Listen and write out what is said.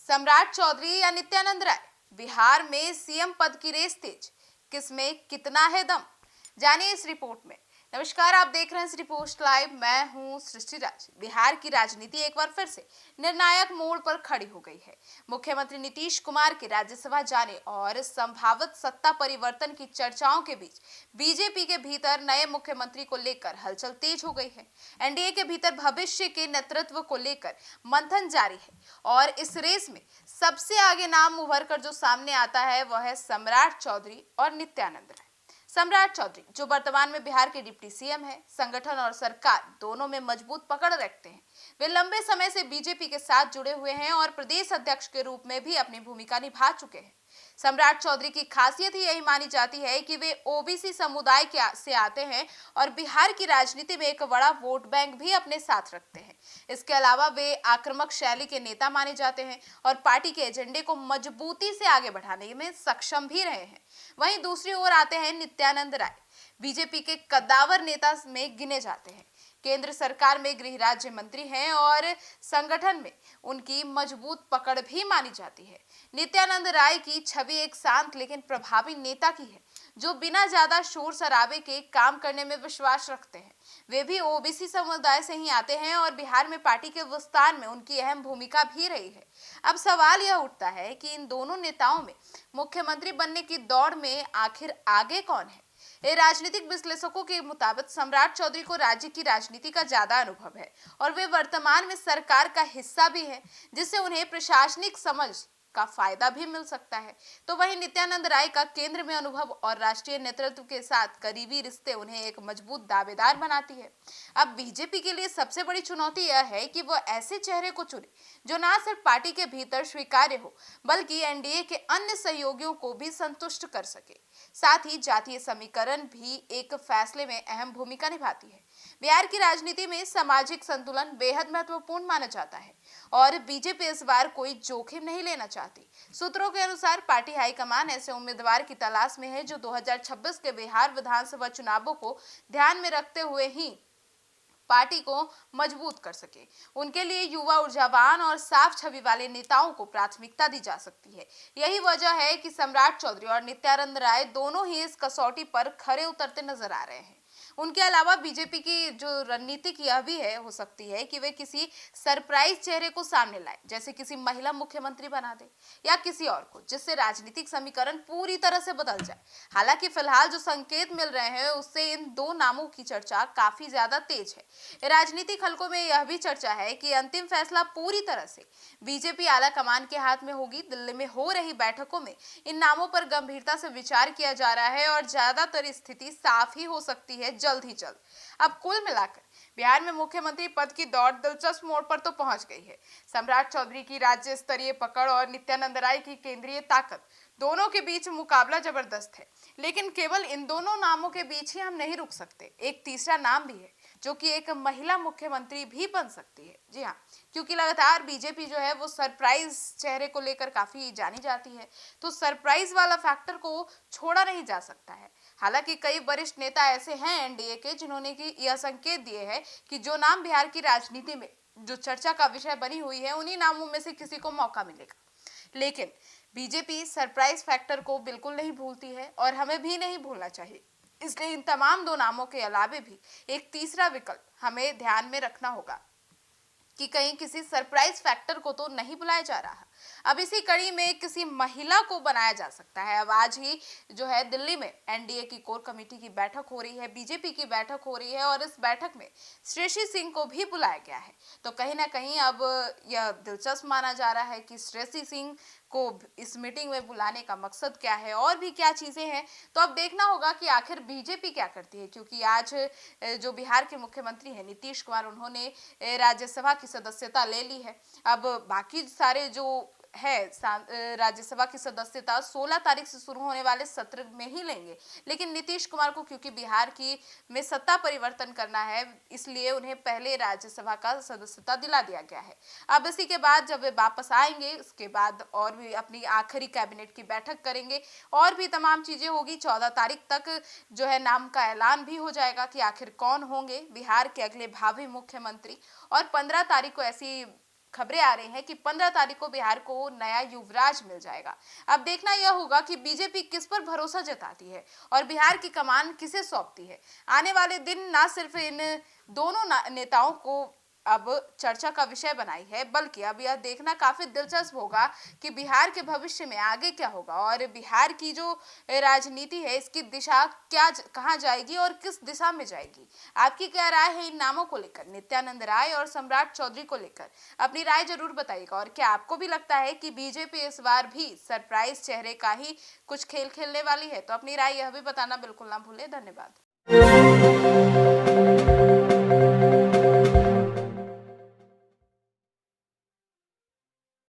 सम्राट चौधरी या नित्यानंद राय, बिहार में सीएम पद की रेस तेज, किसमें कितना है दम, जानिए इस रिपोर्ट में। नमस्कार, आप देख रहे हैं इस रिपोर्ट लाइव। मैं हूं सृष्टि राज। बिहार की राजनीति एक बार फिर से निर्णायक मोड़ पर खड़ी हो गई है। मुख्यमंत्री नीतीश कुमार के राज्यसभा जाने और संभावित सत्ता परिवर्तन की चर्चाओं के बीच बीजेपी के भीतर नए मुख्यमंत्री को लेकर हलचल तेज हो गई है। एनडीए के भीतर भविष्य के नेतृत्व को लेकर मंथन जारी है और इस रेस में सबसे आगे नाम उभर कर जो सामने आता है वह है सम्राट चौधरी और नित्यानंद राय। सम्राट चौधरी, जो वर्तमान में बिहार के डिप्टी सीएम है, संगठन और सरकार दोनों में मजबूत पकड़ रखते हैं। वे लंबे समय से बीजेपी के साथ जुड़े हुए हैं और प्रदेश अध्यक्ष के रूप में भी अपनी भूमिका निभा चुके हैं। सम्राट चौधरी की खासियत ही यही मानी जाती है कि वे ओबीसी समुदाय से आते हैं और बिहार की राजनीति में एक बड़ा वोट बैंक भी अपने साथ रखते हैं। इसके अलावा वे आक्रामक शैली के नेता माने जाते हैं और पार्टी के एजेंडे को मजबूती से आगे बढ़ाने में सक्षम भी रहे हैं। वहीं दूसरी ओर आते हैं नित्यानंद राय, बीजेपी के कद्दावर नेता में गिने जाते हैं। केंद्र सरकार में गृह राज्य मंत्री हैं और संगठन में उनकी मजबूत पकड़ भी मानी जाती है। नित्यानंद राय की छवि एक शांत लेकिन प्रभावी नेता की है, जो बिना ज्यादा शोर शराबे के काम करने में विश्वास रखते हैं। वे भी ओबीसी समुदाय से ही आते हैं और बिहार में पार्टी के विस्तार में उनकी अहम भूमिका भी रही है। अब सवाल यह उठता है कि इन दोनों नेताओं में मुख्यमंत्री बनने की दौड़ में आखिर आगे कौन है। राजनीतिक विश्लेषकों के मुताबिक सम्राट चौधरी को राज्य की राजनीति का ज्यादा अनुभव है और वे वर्तमान में सरकार का हिस्सा भी है, जिससे उन्हें प्रशासनिक समझ का फायदा भी मिल सकता है। तो वहीं नित्यानंद राय का केंद्र में अनुभव और राष्ट्रीय नेतृत्व के साथ करीबी रिश्ते उन्हें एक मजबूत दावेदार बनाती है। अब बीजेपी के लिए सबसे बड़ी चुनौती यह है कि वो ऐसे चेहरे को चुने जो न सिर्फ पार्टी के भीतर स्वीकार्य हो, बल्कि एनडीए के अन्य सहयोगियों को भी संतुष्ट कर सके। साथ ही जातीय समीकरण भी एक फैसले में अहम भूमिका निभाती है। बिहार की राजनीति में सामाजिक संतुलन बेहद महत्वपूर्ण माना जाता है और बीजेपी इस बार कोई जोखिम नहीं लेना चाहती। सूत्रों के अनुसार पार्टी हाईकमान ऐसे उम्मीदवार की तलाश में है जो 2026 के बिहार विधानसभा चुनावों को ध्यान में रखते हुए ही पार्टी को मजबूत कर सके। उनके लिए युवा, ऊर्जावान और साफ छवि वाले नेताओं को प्राथमिकता दी जा सकती है। यही वजह है कि सम्राट चौधरी और नित्यानंद राय दोनों ही इस कसौटी पर खरे उतरते नजर आ रहे हैं। उनके अलावा बीजेपी की जो रणनीति यह भी है हो सकती है कि वे किसी सरप्राइज चेहरे को सामने लाए, जैसे किसी महिला मुख्यमंत्री बना दे या किसी और को, जिससे राजनीतिक समीकरण पूरी तरह से बदल जाए। हालांकि फिलहाल जो संकेत मिल रहे हैं उससे इन दो नामों की चर्चा काफी ज्यादा तेज है। राजनीतिक हलकों में यह भी चर्चा है कि अंतिम फैसला पूरी तरह से बीजेपी आला कमान के हाथ में होगी। दिल्ली में हो रही बैठकों में इन नामों पर गंभीरता से विचार किया जा रहा है और ज्यादातर स्थिति साफ ही हो सकती है जल्द ही जल्द। अब कुल मिलाकर बिहार में मुख्यमंत्री पद की दौड़ दिलचस्प मोड़ पर तो पहुंच गई है। सम्राट चौधरी की राज्य स्तरीय पकड़ और नित्यानंद राय की केंद्रीय ताकत, दोनों के बीच मुकाबला जबरदस्त है। लेकिन केवल इन दोनों नामों के बीच ही हम नहीं रुक सकते। एक तीसरा नाम भी है जो कि एक महिला मुख्यमंत्री भी बन सकती है। जी हाँ, क्योंकि लगातार बीजेपी जो है वो सरप्राइज चेहरे को लेकर काफी जानी जाती है, तो सरप्राइज वाला फैक्टर को छोड़ा नहीं जा सकता है। हालांकि कई वरिष्ठ नेता ऐसे हैं एनडीए के जिन्होंने की यह संकेत दिए हैं कि जो नाम बिहार की राजनीति में जो चर्चा का विषय बनी हुई है, उन्हीं नामों में से किसी को मौका मिलेगा। लेकिन बीजेपी सरप्राइज फैक्टर को बिल्कुल नहीं भूलती है और हमें भी नहीं भूलना चाहिए। इसलिए इन तमाम दो नामों के अलावे भी एक तीसरा विकल्प हमें ध्यान में रखना होगा कि कहीं किसी सरप्राइज फैक्टर को तो नहीं बुलाया जा रहा। अब इसी कड़ी में किसी महिला को बनाया जा सकता है। अब आज ही जो है दिल्ली में एनडीए की कोर कमेटी की बैठक हो रही है, बीजेपी की बैठक हो रही है और इस बैठक में श्रेयसी सिंह को भी बुलाया गया है। तो कहीं ना कहीं अब यह दिलचस्प माना जा रहा है कि श्रेयसी सिंह को इस मीटिंग में बुलाने का मकसद क्या है और भी क्या चीजें हैं। तो अब देखना होगा कि आखिर बीजेपी क्या करती है, क्योंकि आज जो बिहार के मुख्यमंत्री हैं नीतीश कुमार, उन्होंने राज्यसभा की सदस्यता ले ली है। अब बाकी सारे जो है राज्यसभा की सदस्यता 16 तारीख से शुरू होने वाले सत्र में ही लेंगे। लेकिन नीतीश कुमार को क्योंकि बिहार की में सत्ता परिवर्तन करना है, इसलिए उन्हें पहले राज्यसभा का सदस्यता दिला दिया गया है। अब इसी के बाद जब वे वापस आएंगे, उसके बाद और भी अपनी आखिरी कैबिनेट की बैठक करेंगे और भी तमाम चीजें होगी। 14 तारीख तक जो है नाम का ऐलान भी हो जाएगा कि आखिर कौन होंगे बिहार के अगले भावी मुख्यमंत्री, और 15 तारीख को ऐसी खबरें आ रही हैं कि 15 तारीख को बिहार को नया युवराज मिल जाएगा। अब देखना यह होगा कि बीजेपी किस पर भरोसा जताती है और बिहार की कमान किसे सौंपती है। आने वाले दिन ना सिर्फ इन दोनों नेताओं को अब चर्चा का विषय बनाई है, बल्कि अब यह देखना काफी दिलचस्प होगा कि बिहार के भविष्य में आगे क्या होगा और बिहार की जो राजनीति है इसकी दिशा कहाँ जाएगी और किस दिशा में जाएगी। आपकी क्या राय है इन नामों को लेकर, नित्यानंद राय और सम्राट चौधरी को लेकर? अपनी राय जरूर बताइएगा। और क्या आपको भी लगता है कि बीजेपी इस बार भी सरप्राइज चेहरे का ही कुछ खेल खेलने वाली है? तो अपनी राय यह भी बताना बिल्कुल ना भूले। धन्यवाद।